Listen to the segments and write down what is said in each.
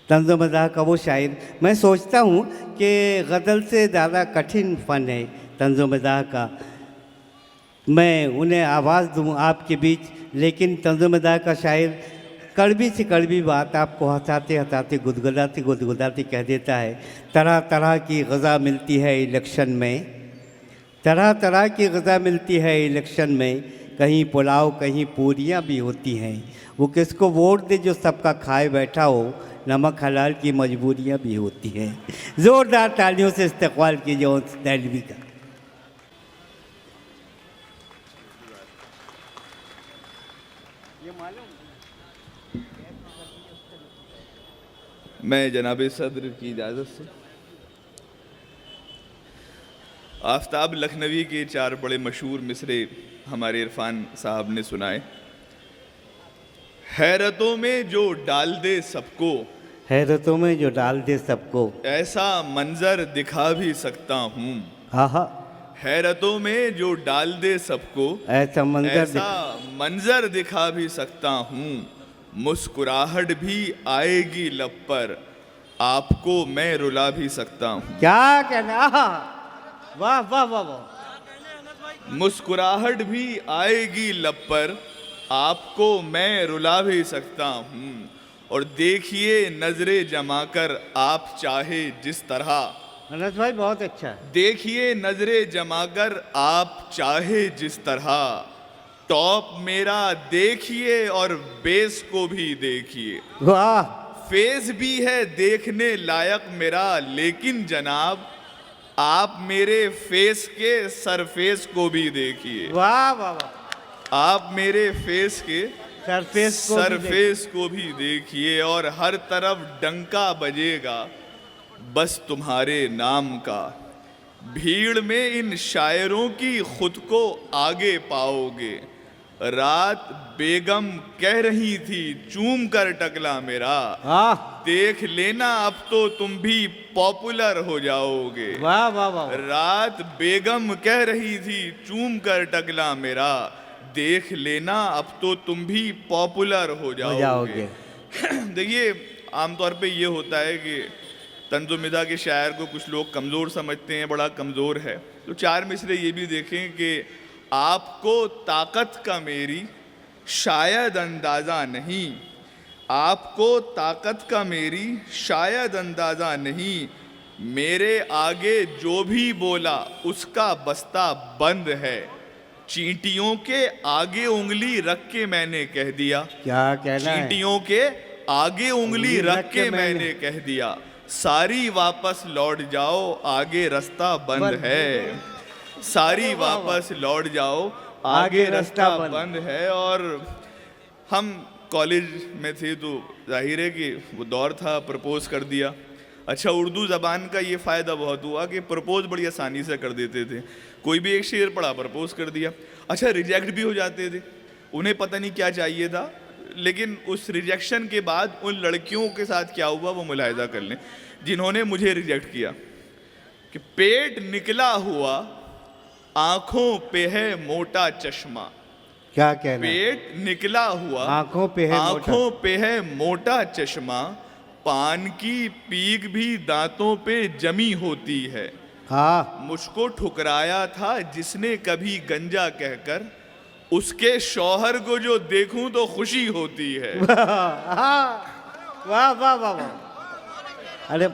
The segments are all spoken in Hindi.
तंज़ो मज़ाह का वो शायर। मैं सोचता हूँ कि गज़ल से ज़्यादा कठिन फ़न है तंज़ो मज़ाह का। मैं उन्हें आवाज़ दूँ आपके बीच, लेकिन तंज़ो मज़ाह का शायर कड़वी से कड़वी बात आपको हँसाते हँसाते गुदगुदाते गुदगुदाते कह देता है। तरह तरह की ग़ज़ा मिलती है इलेक्शन में, तरह तरह की ग़ज़ा मिलती है इलेक्शन में, कहीं पुलाव कहीं पूरियाँ भी होती हैं। वो किसको वोट दे जो सबका खाए बैठा हो, नमक हलाल की मजबूरियाँ भी होती हैं। ज़ोरदार तालियों से इस्तक़बाल कीजिए उस दैलवी का। मैं जनाब सदर की इजाज़त से आफ्ताब लखनवी के 4 बड़े मशहूर मिसरे हमारे इरफान साहब ने सुनाए। हैरतों में जो डाल दे सबको, हैरतों में जो डाल दे सबको, ऐसा मंजर दिखा भी सकता हूँ। हाँ हाँ, हैरतों में जो डाल दे सबको, ऐसा मंजर दिखा भी सकता हूँ। मुस्कुराहट भी आएगी लब पर, आपको मैं रुला भी सकता हूँ। क्या कहना, वाह वाह वाह वाह। मुस्कुराहट भी आएगी लब पर, आपको मैं रुला भी सकता हूँ। और देखिए नजरे जमाकर आप चाहे जिस तरह, मनोज भाई बहुत अच्छा है। देखिए नजरे जमाकर आप चाहे जिस तरह, टॉप मेरा देखिए और बेस को भी देखिए। वाह, फेस भी है देखने लायक मेरा, लेकिन जनाब आप मेरे फेस के सरफेस को भी देखिए। वाह वाह वाह। आप मेरे फेस के सरफेस को भी देखिए, और हर तरफ डंका बजेगा बस तुम्हारे नाम का। भीड़ में इन शायरों की खुद को आगे पाओगे। रात बेगम कह रही थी चूम कर टकला मेरा, देख लेना अब तो तुम भी पॉपुलर हो जाओगे। वाह वाह वाह। रात बेगम कह रही थी चूम कर टकला मेरा, देख लेना अब तो तुम भी पॉपुलर हो जाओगे। देखिए आमतौर पे ये होता है कि तंज़ो मज़ाह के शायर को कुछ लोग कमज़ोर समझते हैं, बड़ा कमज़ोर है। तो 4 मिसरे ये भी देखें कि आपको ताकत का मेरी शायद अंदाज़ा नहीं, आपको ताकत का मेरी शायद अंदाज़ा नहीं, मेरे आगे जो भी बोला उसका बस्ता बंद है। चींटियों के आगे उंगली रख के मैंने कह दिया, क्या कहना है? चींटियों के आगे उंगली रख के मैंने कह दिया, सारी वापस लौट जाओ आगे रास्ता बंद है। सारी वापस लौट जाओ आगे रास्ता बंद है। और हम कॉलेज में थे तो जाहिर है कि वो दौर था, प्रपोज कर दिया। अच्छा, उर्दू ज़बान का ये फ़ायदा बहुत हुआ कि प्रपोज बड़ी आसानी से कर देते थे। कोई भी एक शेर पढ़ा, प्रपोज कर दिया। अच्छा, रिजेक्ट भी हो जाते थे, उन्हें पता नहीं क्या चाहिए था, लेकिन उस रिजेक्शन के बाद उन लड़कियों के साथ क्या हुआ वो मुलाहिजा कर लें जिन्होंने मुझे रिजेक्ट किया। कि पेट निकला हुआ आंखों पे है मोटा चश्मा, क्या कहना? पेट निकला हुआ आंखों पे है मोटा चश्मा, पान की पीक भी दांतों पे जमी होती है। हाँ, मुझको ठुकराया था जिसने कभी गंजा कहकर, उसके शौहर को जो देखूं तो खुशी होती है। वाह वाह वाह वाह। अरे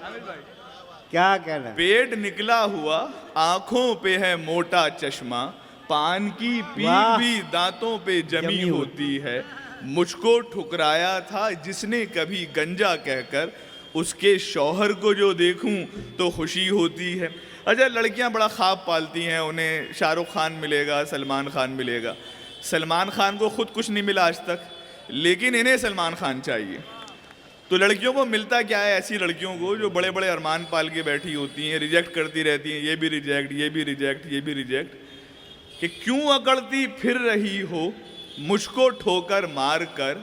क्या कहना? पेट निकला हुआ आंखों पे है मोटा चश्मा, पान की पीक भी दांतों पे जमी होती है। मुझको ठुकराया था जिसने कभी गंजा कहकर, उसके शौहर को जो देखूं तो खुशी होती है। अच्छा, लड़कियां बड़ा ख्वाब पालती हैं, उन्हें शाहरुख खान मिलेगा, सलमान खान मिलेगा। सलमान खान को खुद कुछ नहीं मिला आज तक, लेकिन इन्हें सलमान खान चाहिए। तो लड़कियों को मिलता क्या है? ऐसी लड़कियों को जो बड़े बड़े अरमान पाल के बैठी होती हैं, रिजेक्ट करती रहती हैं, ये भी रिजेक्ट, ये भी रिजेक्ट, ये भी रिजेक्ट। कि क्यों अकड़ती फिर रही हो मुझको ठोकर मार कर,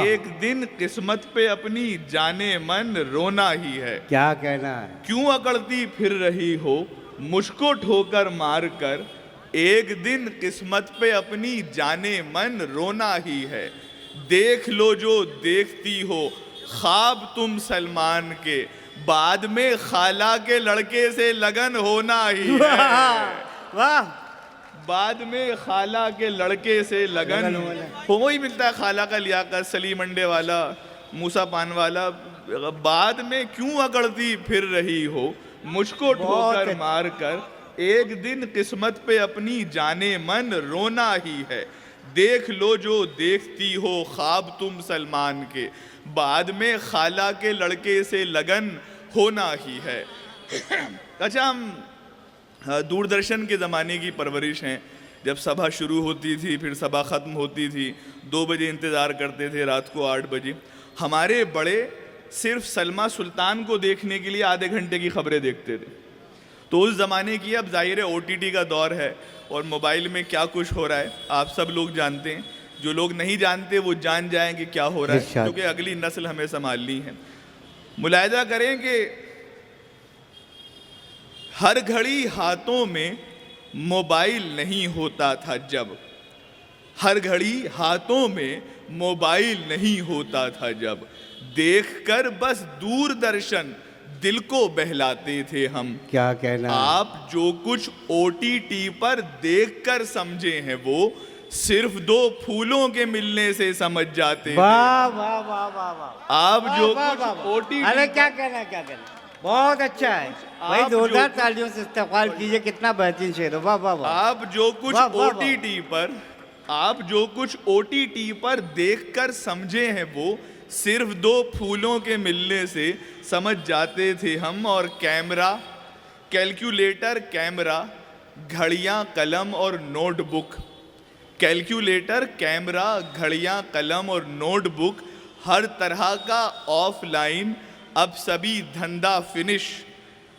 एक दिन किस्मत पे अपनी जाने मन रोना ही है। क्या कहना है? क्यों अकड़ती फिर रही हो मुझको ठोकर मार कर, एक दिन किस्मत पे अपनी जाने मन रोना ही है। देख लो जो देखती हो ख्वाब तुम सलमान के, बाद में खाला के लड़के से लगन होना ही है। वाह, बाद में खाला के लड़के से लगन हो, वही मिलता है खाला का लियाकत, सलीम अंडे वाला, मूसा पान वाला। बाद में क्यों अकड़ती फिर रही हो, मुझको ठोकर मार कर, एक दिन किस्मत पे अपनी जाने मन रोना ही है। देख लो जो देखती हो ख्वाब तुम सलमान के, बाद में खाला के लड़के से लगन होना ही है। अच्छा, हम दूरदर्शन के ज़माने की परवरिश हैं। जब सभा शुरू होती थी, फिर सभा ख़त्म होती थी, 2 बजे इंतज़ार करते थे, रात को 8 बजे। हमारे बड़े सिर्फ सलमा सुल्तान को देखने के लिए आधे घंटे की खबरें देखते थे। तो उस ज़माने की, अब जाहिर है OTT का दौर है और मोबाइल में क्या कुछ हो रहा है आप सब लोग जानते हैं। जो लोग नहीं जानते वो जान जाएं कि क्या हो रहा है, क्योंकि अगली नस्ल हमें संभालनी है। मुलाहिजा करें कि हर घड़ी हाथों में मोबाइल नहीं होता था जब, हर घड़ी हाथों में मोबाइल नहीं होता था जब, देखकर बस दूरदर्शन दिल को बहलाते थे हम। क्या कहना, आप जो कुछ OTT पर देखकर समझे हैं वो सिर्फ 2 फूलों के मिलने से समझ जाते थे। वाह वाह वाह वाह वाह, आप जो वाह, कुछ वाह, वाह। OTT, अरे क्या कहना, क्या कहना, बहुत अच्छा है भाई, आप जोरदार जो- तालियों से इस्तकबाल कीजिए, कितना बेहतरीन शेर है। वाह वाह वाह, आप जो कुछ वाह, वाह, OTT पर, आप जो कुछ OTT पर देखकर समझे हैं वो सिर्फ 2 फूलों के मिलने से समझ जाते थे हम। और कैमरा, कैलकुलेटर, कैमरा, घड़ियां, कलम और नोटबुक, कैलकुलेटर, कैमरा, घड़ियां, कलम और नोटबुक, हर तरह का ऑफलाइन अब सभी धंधा फिनिश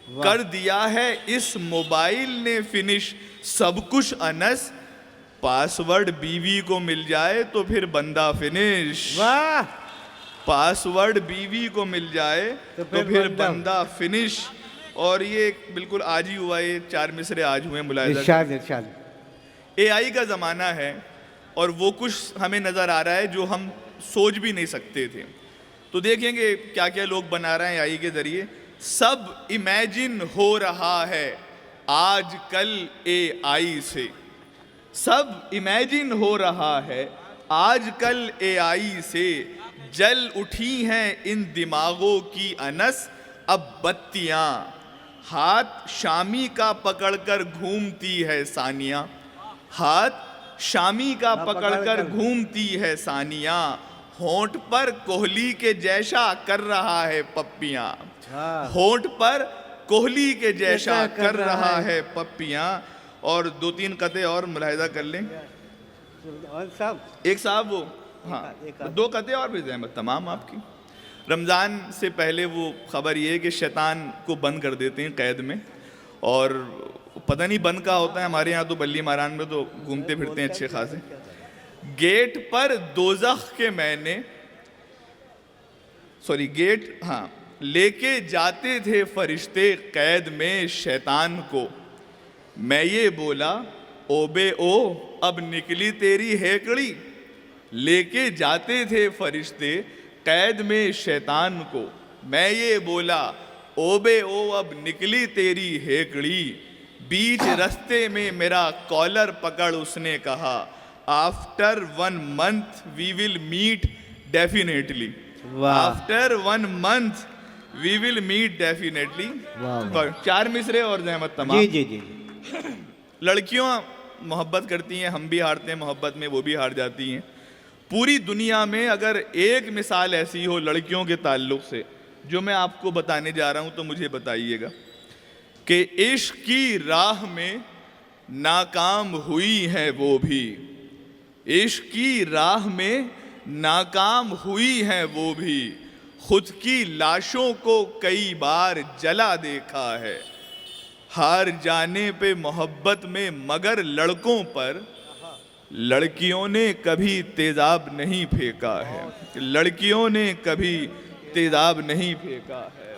कर दिया है इस मोबाइल ने फिनिश। सब कुछ अनस, पासवर्ड बीवी को मिल जाए तो फिर बंदा फिनिश। वाह, पासवर्ड बीवी को मिल जाए तो फिर बंदा फिनिश। और ये बिल्कुल आज ही हुआ, ये 4 मिसरे आज हुए। मुलाहिजा, इरशाद इरशाद। AI का ज़माना है और वो कुछ हमें नज़र आ रहा है जो हम सोच भी नहीं सकते थे। तो देखेंगे क्या क्या लोग बना रहे हैं AI के ज़रिए। सब इमेजिन हो रहा है आज कल AI से, सब इमेजिन हो रहा है आज कल AI से। जल उठी हैं इन दिमागों की अनस अब बत्तियां, हाथ शामी का पकड़कर घूमती है सानिया, हाथ शामी का पकड़कर घूमती है सानिया, होंठ पर कोहली के जैसा कर रहा है पप्पियां, होंठ पर कोहली के जैसा कर रहा है पप्पियां। और 2-3 कते और मुलाहिजा कर लें। और सब एक साहब वो, हाँ, 2 कते और भी जहमत तमाम आपकी। रमज़ान से पहले वो खबर ये है कि शैतान को बंद कर देते हैं कैद में, और पता नहीं बंद का होता है, हमारे यहाँ तो बल्ली मारान में तो घूमते फिरते हैं अच्छे खासे। गेट पर दोज़ख के मैंने, सॉरी गेट, हाँ, लेके जाते थे फरिश्ते कैद में शैतान को, मैं ये बोला ओबे ओ अब निकली तेरी हेकड़ी, लेके जाते थे फरिश्ते कैद में शैतान को, मैं ये बोला ओबे ओ अब निकली तेरी हेकड़ी, बीच रास्ते में मेरा कॉलर पकड़ उसने कहा after 1 month we will meet definitely, after 1 month we will meet definitely. 4 मिसरे और जहमत तमाम। जी जी जी। लड़कियां मोहब्बत करती हैं, हम भी हारते हैं मोहब्बत में, वो भी हार जाती हैं। पूरी दुनिया में अगर एक मिसाल ऐसी हो लड़कियों के ताल्लुक से जो मैं आपको बताने जा रहा हूं तो मुझे बताइएगा कि इश्क की राह में नाकाम हुई है वो भी, इश्क की राह में नाकाम हुई है वो भी, खुद की लाशों को कई बार जला देखा है, हार जाने पे मोहब्बत में मगर लड़कों पर लड़कियों ने कभी तेजाब नहीं फेंका है, लड़कियों ने कभी तेजाब नहीं फेंका है।